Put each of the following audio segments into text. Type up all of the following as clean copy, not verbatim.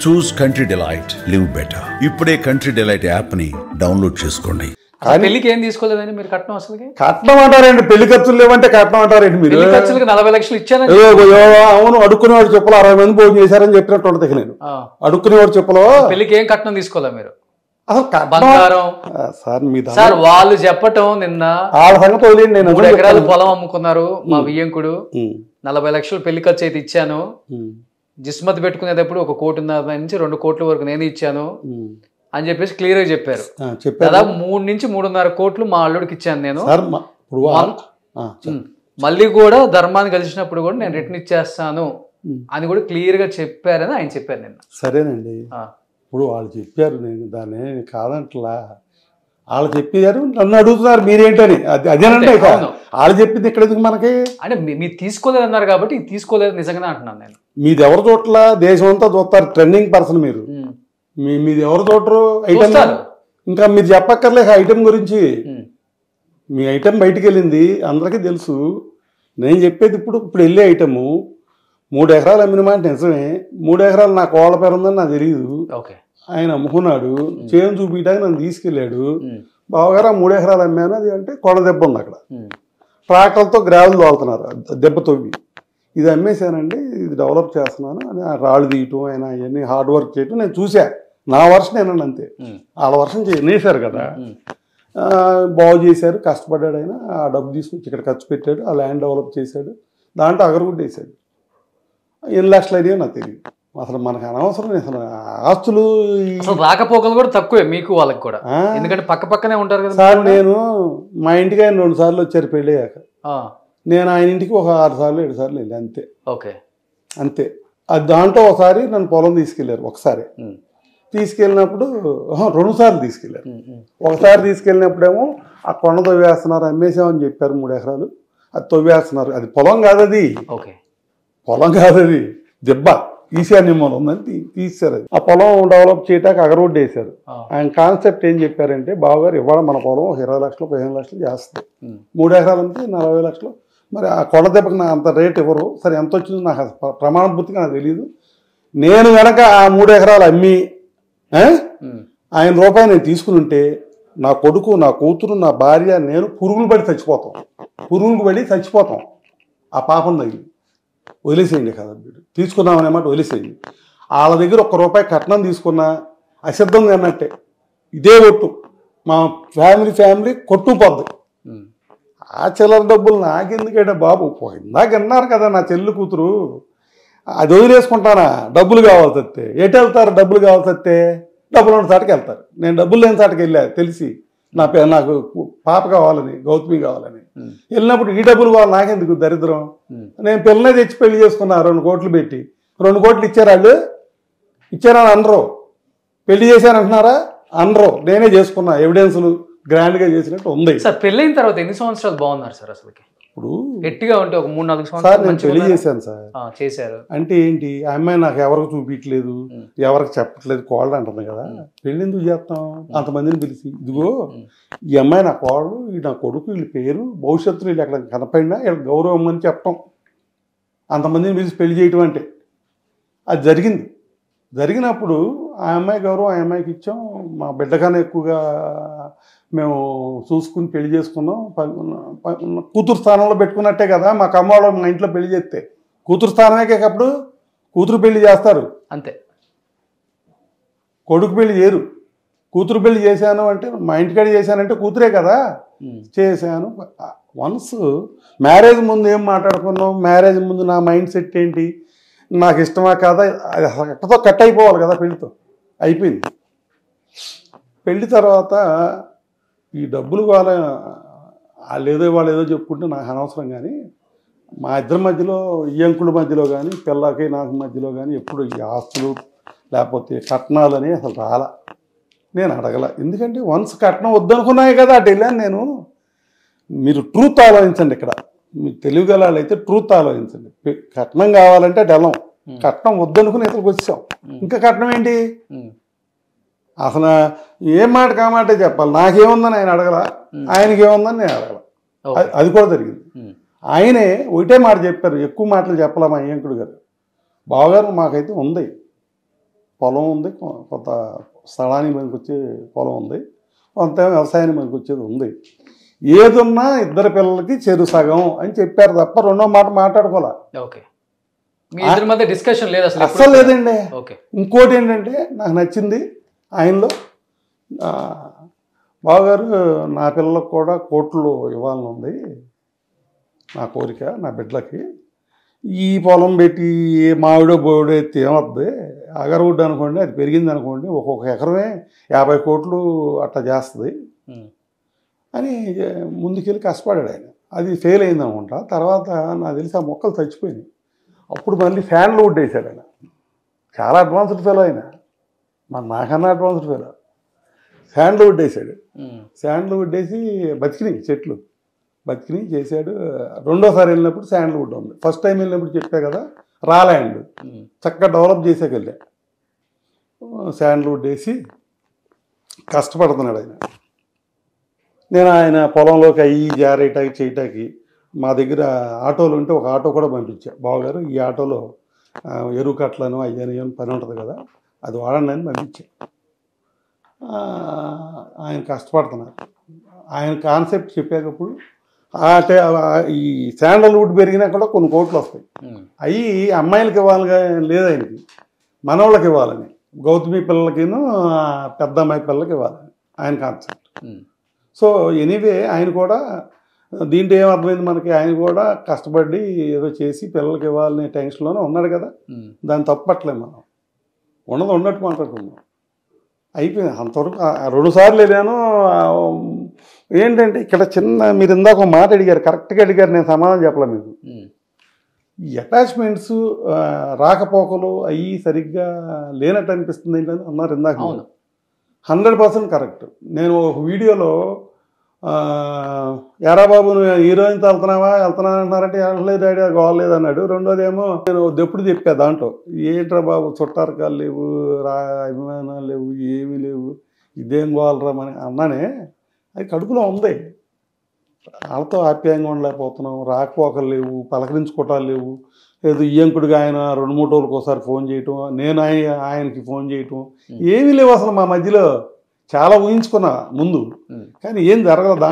చూస్ country delight, live better. ఇప్పుడే country delight app ని download చేసుకోండి. పెళ్లికి ఏం తీసుకోలేదని మీరు కట్నం అసలు కట్నం అంటారండి, పెళ్లి ఖర్చులు లేవంటే కట్నం అంటారండి మీరు. పెళ్లి ఖర్చులకు 40 లక్షలు ఇచ్చాను. అవును, అడుక్కునేవాడు చెప్పులు 60 మంది భోజనం చేశారని చెప్పినట్టు ఉంటుంది. నేను అడుక్కునేవాడు చెప్పులు పెళ్లికి ఏం కట్నం తీసుకోలే మీరు? అసలు బంగారం సార్ వాళ్ళు చెప్పటం నిన్న 3 ఎకరాలు పొలం అమ్ముకున్నారు మా వియ్యంకుడు, 40 లక్షలు పెళ్లి ఖర్చు అయితే ఇచ్చాను, జిస్మత్ పెట్టుకునేటప్పుడు 1 కోటిన్నర నుంచి 2 కోట్ల వరకు నేను ఇచ్చాను అని చెప్పేసి క్లియర్ గా చెప్పారు. దాదాపు 3 నుంచి 3.5 కోట్లు మా అల్లుడికి ఇచ్చాను నేను. మళ్ళీ కూడా ధర్మాన్ని కలిసినప్పుడు కూడా నేను రిటర్న్ ఇచ్చేస్తాను అని కూడా క్లియర్ గా చెప్పారని ఆయన చెప్పారు నిన్న. సరేనండి, ఇప్పుడు వాళ్ళు చెప్పారు, నేను దాన్ని కాదంటలా. వాళ్ళు చెప్పారు, నన్ను అడుగుతున్నారు మీరేంటని. అదేనంటే వాళ్ళు చెప్పింది ఇక్కడ ఎందుకు మనకి? అంటే మీరు తీసుకోలేదు అన్నారు కాబట్టి తీసుకోలేదు నిజంగానే అంటున్నాను నేను. మీది ఎవరు చోట్ల దేశం అంతా చూస్తారు, ట్రెండింగ్ పర్సన్ మీరు. మీది ఎవరు చూడరు ఐటమ్. ఇంకా మీరు చెప్పక్కర్లే ఐటమ్ గురించి. మీ ఐటమ్ బయటికి వెళ్ళింది అందరికీ తెలుసు. నేను చెప్పేది ఇప్పుడు వెళ్ళే ఐటము 3 ఎకరాలు అమ్మిన మాట నిజమే. 3 ఎకరాలు నా కోళ్ళ పేరు ఉందని నాకు తెలియదు. ఆయన అమ్ముకున్నాడు, చేను చూపించడానికి నన్ను తీసుకెళ్ళాడు. బావగారు 3 ఎకరాలు అమ్మాను అది అంటే కొండ దెబ్బ ఉంది అక్కడ. ట్రాక్టర్లతో గ్రావెల్ తోలుతున్నారు దెబ్బ తవ్వి. ఇది అమ్మేశానండి, ఇది డెవలప్ చేస్తున్నాను అని రాళ్ళు తీయటం, ఆయన అవన్నీ హార్డ్ వర్క్ చేయటం నేను చూసా. నా వర్షం ఏనండి అంతే. వాళ్ళ వర్షం నేసారు కదా, బాగు చేశారు, కష్టపడ్డాడు ఆయన. ఆ డబ్బు తీసుకొచ్చి ఇక్కడ ఖర్చు పెట్టాడు, ఆ ల్యాండ్ డెవలప్ చేశాడు, దాంట్లో అగరగుడ్డ వేసాడు. ఎన్ని లక్షలు అయినాయో నాకు తెలియదు. అసలు మనకు అనవసరం. అసలు ఆస్తులు రాకపోకలు కూడా తక్కువే మీకు వాళ్ళకి కూడా, ఎందుకంటే పక్క పక్కనే ఉంటారు కదా సార్. నేను మా ఇంటికి ఆయన 2 సార్లు వచ్చారు పెళ్ళి అయ్యాక. నేను ఆయన ఇంటికి 6 సార్లు 7 సార్లు వెళ్ళి అంతే. అంతే. అది దాంట్లో ఒకసారి నన్ను పొలం తీసుకెళ్లారు. ఒకసారి తీసుకెళ్ళినప్పుడు 2 సార్లు తీసుకెళ్లారు. ఒకసారి తీసుకెళ్ళినప్పుడేమో ఆ కొండ తవ్వేస్తున్నారు, అమ్మేసామని చెప్పారు 3 ఎకరాలు. అది తవ్వేస్తున్నారు, అది పొలం కాదు, అది పొలం కాదు, అది దెబ్బ ఈశాన్య మూలం ఉందని తీశారు. ఆ పొలం డెవలప్ చేయడానికి అగరోడ్డు వేశారు. ఆయన కాన్సెప్ట్ ఏం చెప్పారంటే, బావగారు ఇవాళ మన పొలం 20 లక్షలు 15 లక్షలు చేస్తుంది, 3 ఎకరాలు అంటే 40 లక్షలు. మరి ఆ కొండ దెబ్బకి నాకు అంత రేట్ ఇవ్వరు. సరే ఎంత వచ్చిందో నాకు ప్రమాణభూతిగా నాకు తెలియదు. నేను కనుక ఆ 3 ఎకరాలు అమ్మి ఆయన రూపాయి నేను తీసుకుని ఉంటే నా కొడుకు, నా కూతురు, నా భార్య, నేను పురుగులు పడి చచ్చిపోతాం. ఆ పాపం తగిలి వదిలేసేయండి కదా, తీసుకున్నామనే మాట వదిలేసేయండి. వాళ్ళ దగ్గర 1 రూపాయి కట్నం తీసుకున్నా అసిద్ధంగా అన్నట్టే. ఇదే ఒట్టు మా ఫ్యామిలీ కొట్టుకుపోద్ది. ఆ చిల్లర డబ్బులు నాకెందుకంటే బాబు, ఇందాక అన్నారు కదా నా చెల్లి కూతురు, అది వదిలేసుకుంటానా? డబ్బులు కావాల్సి వస్తే ఎటు వెళ్తారు? డబ్బులు కావాల్సి వస్తే డబ్బులు ఉన్న చాటుకి వెళ్తారు. నేను డబ్బులు లేని చాటుకి వెళ్ళా తెలిసి, నాకు పాప కావాలని, గౌతమి కావాలని వెళ్ళినప్పుడు ఈ డబ్బులు కావాలి నాకెందుకు దరిద్రం? నేను పిల్లనే తెచ్చి పెళ్లి చేసుకున్నా 2 కోట్లు పెట్టి. 2 కోట్లు ఇచ్చారు వాళ్ళు, ఇచ్చారని అనరు. పెళ్లి చేశారంటున్నారా? అనరు. నేనే చేసుకున్నా, ఎవిడెన్సులు గ్రాండ్గా చేసినట్టు ఉంది. సార్ పెళ్ళైన తర్వాత ఎన్ని సంవత్సరాలు బాగున్నారు సార్? అసలుకి ఇప్పుడు గట్టిగా ఉంటే 3-4 సంవత్సరాలు నేను పెళ్లి చేశాను సార్. చేశారు అంటే ఏంటి? ఆ అమ్మాయి నాకు ఎవరికి చూపించట్లేదు, ఎవరికి చెప్పట్లేదు, కోళ్ళు అంటుంది కదా. పెళ్ళి ఎందుకు చేస్తాం? అంతమందిని పిలిచి, ఇదిగో ఈ అమ్మాయి నా కోళ్ళు, ఈ నా కొడుకు, వీళ్ళ పేరు, భవిష్యత్తులో వీళ్ళు ఎక్కడ కనపడినా వీళ్ళకి గౌరవం అని చెప్పటం, అంతమందిని పిలిచి పెళ్లి చేయటం అంటే అది జరిగింది. జరిగినప్పుడు ఆ అమ్మాయి గౌరవం ఆ అమ్మాయికి ఇచ్చాం. మా బిడ్డకన్నా ఎక్కువగా మేము చూసుకుని పెళ్లి చేసుకున్నాం. కూతురు స్థానంలో పెట్టుకున్నట్టే కదా. మా కమ్మవాళ్ళు మా ఇంట్లో పెళ్లి చేస్తే కూతురు స్థానమే అప్పుడు కూతురు పెళ్లి చేస్తారు అంతే, కొడుకు పెళ్లి చేయరు. కూతురు పెళ్లి చేశాను అంటే, మా ఇంటికాడ చేశానంటే కూతురే కదా చేశాను. వన్స్ మ్యారేజ్ ముందు ఏం మాట్లాడుకున్నాం, మ్యారేజ్ ముందు నా మైండ్ సెట్ ఏంటి, నాకు ఇష్టమా కాదా, అది ఎక్కడితో కట్ అయిపోవాలి కదా. పెళ్లితో అయిపోయింది. పెళ్లి తర్వాత ఈ డబ్బులు వాళ్ళు ఏదో చెప్పుకుంటే నాకు అనవసరం. కానీ మా ఇద్దరి మధ్యలో, ఈ అంకుల మధ్యలో కానీ, పిల్లకి నాకు మధ్యలో కానీ ఎప్పుడు ఈ ఆస్తులు లేకపోతే కట్నాలని అసలు రాలా. నేను అడగల. ఎందుకంటే వన్స్ కట్నం వద్దనుకున్నాయి కదా అటు వెళ్ళాను నేను. మీరు ట్రూత్ ఆలోచించండి. ఇక్కడ మీరు తెలివిగల అయితే ట్రూత్ ఆలోచించండి. కట్నం కావాలంటే అటు వెళ్ళం, కట్నం వద్దనుకుని ఇతరులకు వచ్చాం. ఇంకా కట్నం ఏంటి? అసలు ఏం మాట కామాటే చెప్పాలి. నాకేముందని ఆయన అడగల, ఆయనకి ఏముందని నేను అడగల. అది కూడా జరిగింది. ఆయనే ఒకటే మాట చెప్పారు, ఎక్కువ మాటలు చెప్పలే మా అయ్యంకుడు గారు. బావగారు మాకైతే ఉంది, పొలం ఉంది, కొంత స్థలానికి మనకు వచ్చే పొలం ఉంది, కొంత వ్యవసాయానికి మనకు వచ్చేది ఉంది. ఏదున్నా ఇద్దరు పిల్లలకి చెరు సగం అని చెప్పారు తప్ప రెండో మాట మాట్లాడుకోలే. ఓకే, మీ ఇద్దరి మధ్య డిస్కషన్ లేదు అసలు? అస్సలు లేదండి. ఓకే. ఇంకోటి ఏంటంటే నాకు నచ్చింది ఆయనలో, బావగారు నా పిల్లలకు కూడా కోట్లు ఇవ్వాలని ఉంది, నా కోరిక నా బిడ్డలకి. ఈ పొలం పెట్టి మావిడో బోవిడో ఎత్తి ఏమవుద్ది, అగరవుడ్ అనుకోండి, అది పెరిగింది అనుకోండి, ఒక్కొక్క ఎకరమే 50 కోట్లు అట్లా చేస్తుంది అని ముందుకెళ్ళి కష్టపడాడు ఆయన. అది ఫెయిల్ అయింది అనుకుంటా. తర్వాత నాకు తెలిసి ఆ మొక్కలు చచ్చిపోయినాయి. అప్పుడు మళ్ళీ ఫ్యాన్లు వుడ్ వేసాడు ఆయన. చాలా అడ్వాన్స్డ్ ఫెలో ఆయన, నాకన్నా అడ్వాన్స్డ్ ఫెలో. ఫ్యాన్లు వుడ్ వేసాడు. శాండ్లు వుడ్ వేసి బతికినాయి చెట్లు, బతికినాయి చేశాడు. రెండోసారి వెళ్ళినప్పుడు శాండ్లు వుడ్ ఉంది. ఫస్ట్ టైం వెళ్ళినప్పుడు చెప్పా కదా రాల్యాండ్ చక్కగా డెవలప్ చేసాక వెళ్ళా. శాండ్లు వుడ్ వేసి కష్టపడుతున్నాడు ఆయన. నేను ఆయన పొలంలోకి అయ్యి జారేటాకి చేయటానికి మా దగ్గర ఆటోలు ఉంటే ఒక ఆటో కూడా పంపించా. బావగారు ఈ ఆటోలో ఎరువు కట్లను అయ్యని పని ఉంటుంది కదా, అది వాడండి అని పంపించా. ఆయన కష్టపడుతున్నారు. ఆయన కాన్సెప్ట్ చెప్పేటప్పుడు ఈ శాండల్వుడ్ పెరిగినా కూడా కొన్ని కోట్లు వస్తాయి. అవి అమ్మాయిలకి ఇవ్వాలిగా లేదు ఆయనకి, మనవాళ్ళకి ఇవ్వాలని, గౌతమి పిల్లలకిను పెద్ద అమ్మాయి పిల్లలకి ఇవ్వాలని ఆయన కాన్సెప్ట్. సో ఎనీవే ఆయన కూడా దీంట్లో ఏమర్థమైంది మనకి, ఆయన కూడా కష్టపడి ఏదో చేసి పిల్లలకి ఇవ్వాలనే టెన్షన్లోనే ఉన్నాడు కదా. దాన్ని తప్పట్లేదు, మనం ఉన్నది ఉన్నట్టు మాట్లాడుకున్నాం. అయిపోయింది అంతవరకు. 2 సార్లు వెళ్ళాను. ఏంటంటే ఇక్కడ చిన్న, మీరు ఇందాక ఒక మాట అడిగారు, కరెక్ట్గా అడిగారు, నేను సమాధానం చెప్పలే మీకు. ఈ అటాచ్మెంట్స్ రాకపోకలు అవి సరిగ్గా లేనట్టు అనిపిస్తుంది ఏంటని అన్నారు ఇందాక. 100% కరెక్ట్. నేను ఒక వీడియోలో ఎరా బాబు నువ్వు హీరోయిన్తో వెళ్తున్నావా అంటున్నారంటే వెళ్ళలేదు డాడీ గోవలేదు అన్నాడు. రెండోది ఏమో నేను ఎప్పుడు చెప్పా దాంట్లో, ఏంట్రా బాబు చుట్టారకాలు లేవు, అభిమానాలు లేవు, ఏమీ లేవు, ఇదేం గోవాలరా అని అన్నానే. అది కడుపులో ఉంది. వాళ్ళతో ఆప్యాయంగా ఉండలేకపోతున్నాం, రాకపోకలు లేవు, పలకరించుకోవటాలు లేవు. ఏదో ఈయంకుడిగా ఆయన 2-3 రోజులకు ఒకసారి ఫోన్ చేయటం, నేను ఆయనకి ఫోన్ చేయటం, ఏమీ లేవు అసలు మా మధ్యలో. చాలా ఊహించుకున్నా ముందు, కానీ ఏం జరగదు.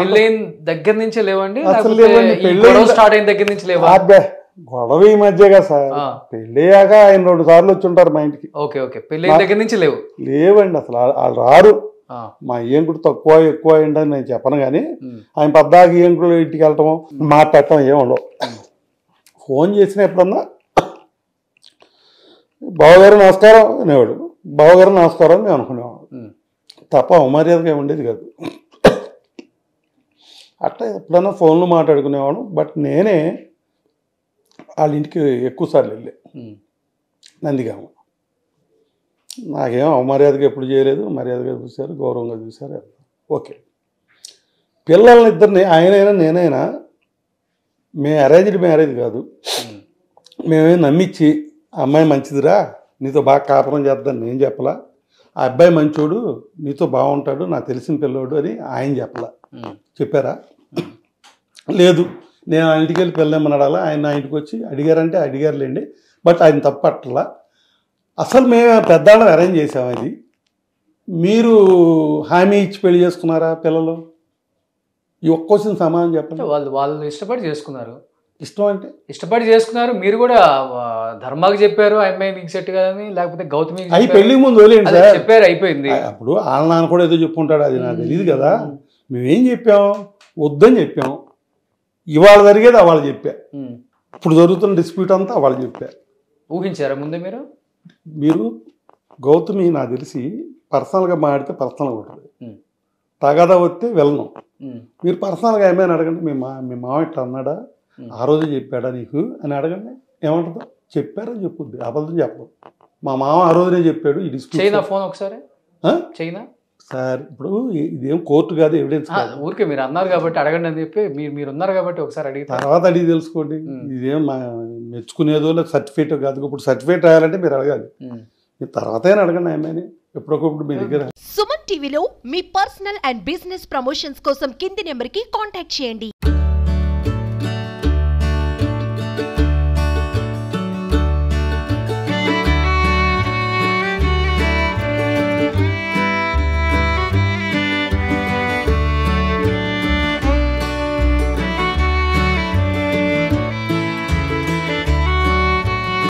దగ్గర నుంచే లేవండి, అసలు లేవండి. పెళ్ళి స్టార్ట్ అయిన దగ్గర నుంచి లేవా? గొడవ ఈ మధ్యగా సార్. పెళ్ళయ్యాక ఆయన 2 సార్లు వచ్చి ఉంటారు మా ఇంటికి. ఓకే ఓకే, పెళ్ళి దగ్గర నుంచి లేవు? లేవండి అసలు, వాళ్ళు రారు. మా ఈయంకుడు తక్కువ ఎక్కువ అయిందని నేను చెప్పను, కానీ ఆయన పద్దాకి ఈయంకుడు ఇంటికి వెళ్ళటం మాట్లాడటం ఏముండవు. ఫోన్ చేసిన ఎప్పుడన్నా బావగారు నమస్కారం అనేవాడు, బావగారు నమస్కారం మేము అనుకునేవాడు తప్ప అమర్యాదగా ఉండేది కాదు. అట్లా ఎప్పుడన్నా ఫోన్లు మాట్లాడుకునేవాడు. బట్ నేనే వాళ్ళ ఇంటికి ఎక్కువసార్లు వెళ్ళే, నందిగామ. నాకేమో అమర్యాదగా ఎప్పుడు చేయలేదు, మర్యాదగా చూశారు, గౌరవంగా చూశారు. ఓకే, పిల్లల్ని ఇద్దరిని ఆయనైనా నేనైనా మేము అరేంజ్డ్ మ్యారేజ్ కాదు, మేమేం నమ్మించి అమ్మాయి మంచిదిరా నీతో బాగా కాపురం చేద్దాన్ని నేను చెప్పలా, ఆ అబ్బాయి మంచోడు నీతో బాగుంటాడు నాకు తెలిసిన పిల్లోడు అని ఆయన చెప్పలా. చెప్పారా? లేదు. నేను ఆయన ఇంటికి వెళ్ళి పెళ్ళమని అడగాల, ఆయన నా ఇంటికి వచ్చి అడిగారంటే అడిగారులేండి, బట్ ఆయన తప్పట్లా. అసలు మేము పెద్దవాళ్ళని అరేంజ్ చేసాము. అది మీరు హామీ ఇచ్చి పెళ్లి చేసుకున్నారా పిల్లలు? ఈ ఒక్క క్వశ్చన్ సమాధానం చెప్పండి. వాళ్ళు ఇష్టపడి చేసుకున్నారు. ఇష్టం అంటే ఇష్టపడి చేసుకున్నారు. మీరు కూడా ధర్మాకి చెప్పారు అమ్మాయి మీకు సెట్ కదని, లేకపోతే గౌతమి అవి పెళ్లికి ముందు వదిలేండి సార్, చెప్పారు అయిపోయింది. అప్పుడు వాళ్ళ నాన్న కూడా ఏదో చెప్పుకుంటాడు, అది నాకు తెలియదు కదా. మేమేం చెప్పాం, వద్దని చెప్పాం. ఇవాళ జరిగేది వాళ్ళు చెప్పా, ఇప్పుడు జరుగుతున్న డిస్ప్యూట్ అంతా వాళ్ళు చెప్పా. ఊహించారా ముందే మీరు? మీరు గౌతమి నాకు తెలిసి పర్సనల్గా మాడితే పర్సనల్గా ఉంటుంది, తగాదా వస్తే వెళ్ళను. మీరు పర్సనల్గా ఏమైనా అడగండి, మీ మామ ఇట్లా అన్నాడా, ఆ రోజు చెప్పాడా నీకు అని అడగండి, ఏమంటుందో. చెప్పారని చెప్పుద్ది, అబద్ధం చెప్పదు. మా మామ ఆ రోజునే చెప్పాడు. ఈ డిస్ప్యూట్ చైనా ఫోన్ ఒకసారి చైనా సార్, ఇప్పుడు ఇదేం కోర్టు కాదు, ఎవిడెన్స్ కాదు. ఊరికే మీరు అన్నారు కాబట్టి అడగండి అని చెప్పి మీరు ఉన్నారు కాబట్టి ఒకసారి అడిగి తర్వాత అడిగి తెలుసుకోండి. ఇదేం మెచ్చుకునేదో లేదు, సర్టిఫికేట్ కాదు. ఇప్పుడు సర్టిఫికేట్ రాయాలంటే మీరు అడగాలి, మీరు తర్వాత అయినా అడగండి ఏమైనా ఎప్పటికప్పుడు మీ దగ్గర. సుమన్ టీవీలో మీ పర్సనల్ అండ్ బిజినెస్ ప్రమోషన్స్ కోసం కింది నెంబర్కి కాంటాక్ట్ చేయండి.